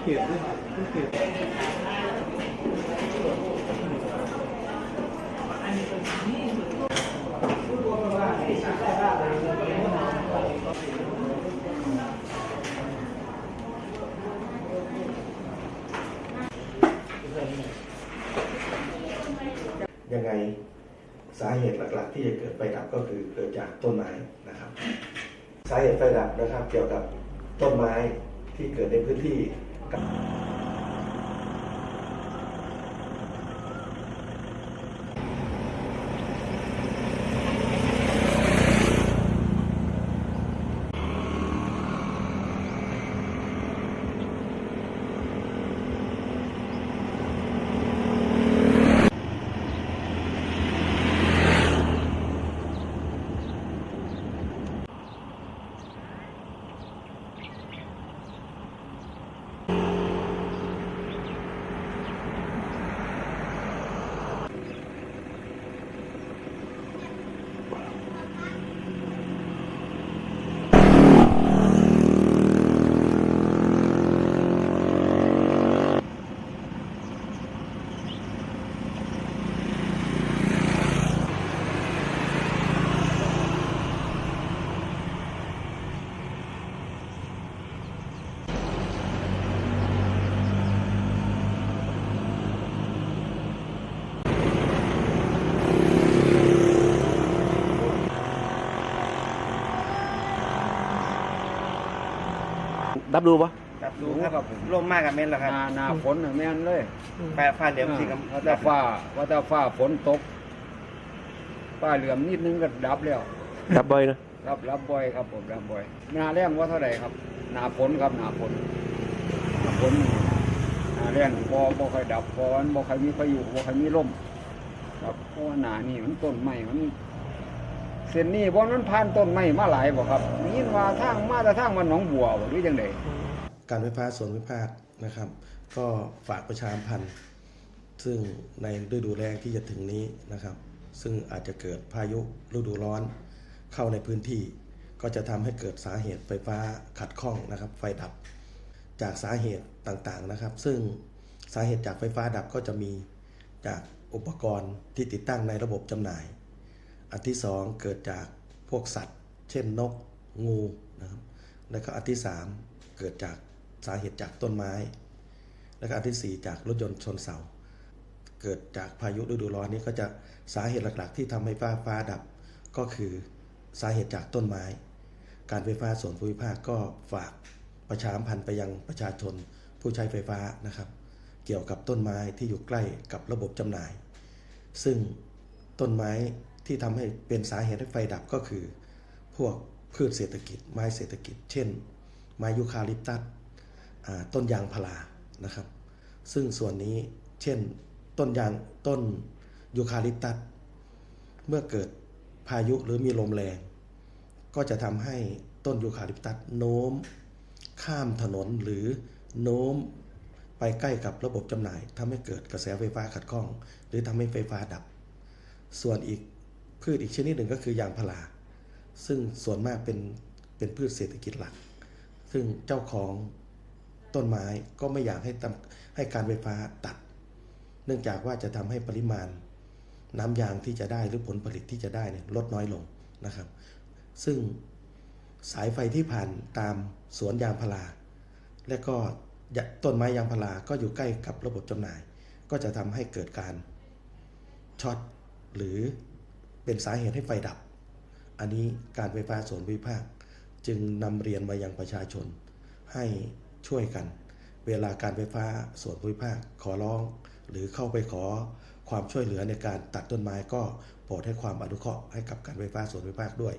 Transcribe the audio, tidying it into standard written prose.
ขีดด้วยทุกขีดยังไงสาเหตุหลักๆที่จะเกิดไฟดับก็คือเกิดจากต้นไม้นะครับสาเหตุไฟดับนะครับเกี่ยวกับต้นไม้ที่เกิดในพื้นที่ดับดูปะ ดับดูครับผมร่มมากกับเม็ดแล้วครับ หน้าฝนน่ะแม่นเลย ฟ้าเหลี่ยมสีกับ ว่าแต่ฟ้าฝนตกฟ้าเหลื่อมนิดนึงก็ดับแล้ว ดับบ่อยนะ ครับรับบ่อยครับผมรับบ่อยหน้าแรงว่าเท่าไหร่ครับหน้าฝนครับหน้าฝนหน้าแรงบ่ค่อยดับเพราะมันบ่ค่อยมีพายุบ่ค่อยมีลมครับเพราะว่าหน้านี่มันต้นไม้มันเส้นนี้บ่มันผ่านต้นไม้มาหลายบ่ครับได้ยินว่าทางมาแต่ทางมันหนองบัวบ่หรือจังได๋ การไฟฟ้าส่วนภูมิภาคนะครับ ก็ฝากประชาสัมพันธ์ซึ่งในฤดูแล้งที่จะถึงนี้นะครับ ซึ่งอาจจะเกิดพายุฤดูร้อนเข้าในพื้นที่ ก็จะทำให้เกิดสาเหตุไฟฟ้าขัดข้องนะครับ ไฟดับจากสาเหตุต่างๆนะครับ ซึ่งสาเหตุจากไฟฟ้าดับก็จะมีจากอุปกรณ์ที่ติดตั้งในระบบจำหน่ายอันที่2เกิดจากพวกสัตว์ เช่นนกงูนะครับและก็อันที่3เกิดจากสาเหตุจากต้นไม้และก็อันที่4จากรถยนต์ชนเสาเกิดจากพายุฤดูร้อนนี้ก็จะสาเหตุหลักๆที่ทำให้ฟ้าดับก็คือสาเหตุจากต้นไม้การไฟฟ้าส่วนภูมิภาคก็ฝากประชาสัมพันธ์ไปยังประชาชนผู้ใช้ไฟฟ้านะครับเกี่ยวกับต้นไม้ที่อยู่ใกล้กับระบบจำหน่าย ซึ่งต้นไม้ที่ทำให้เป็นสาเหตุให้ไฟดับก็คือพวกพืชเศรษฐกิจไม้เศรษฐกิจเช่นไม้ยูคาลิปตัสต้นยางพารานะครับซึ่งส่วนนี้เช่นต้นยูคาลิปตัสเมื่อเกิดพายุหรือมีลมแรงก็จะทำให้ต้นยูคาลิปตัสโน้มข้ามถนนหรือโน้มไปใกล้กับระบบจำหน่ายทำให้เกิดกระแสไฟฟ้าขัดข้องหรือทำให้ไฟฟ้าดับส่วนอีกพืชอีกชนิดหนึ่งก็คือยางพาราซึ่งส่วนมากเป็นพืชเศรษฐกิจหลักซึ่งเจ้าของต้นไม้ก็ไม่อยากให้การไฟฟ้าตัดเนื่องจากว่าจะทำให้ปริมาณน้ำยางที่จะได้หรือผลผลิตที่จะได้เนี่ยลดน้อยลงนะครับซึ่งสายไฟที่ผ่านตามสวนยางพาราและก็ต้นไม้ยางพาราก็อยู่ใกล้กับระบบจำหน่ายก็จะทำให้เกิดการช็อตหรือเป็นสาเหตุให้ไฟดับอันนี้การไฟฟ้าส่วนภูมิภาคจึงนำเรียนมายังประชาชนให้ช่วยกันเวลาการไฟฟ้าส่วนภูมิภาคขอร้องหรือเข้าไปขอความช่วยเหลือในการตัดต้นไม้ก็โปรดให้ความอนุเคราะห์ให้กับการไฟฟ้าส่วนภูมิภาคด้วย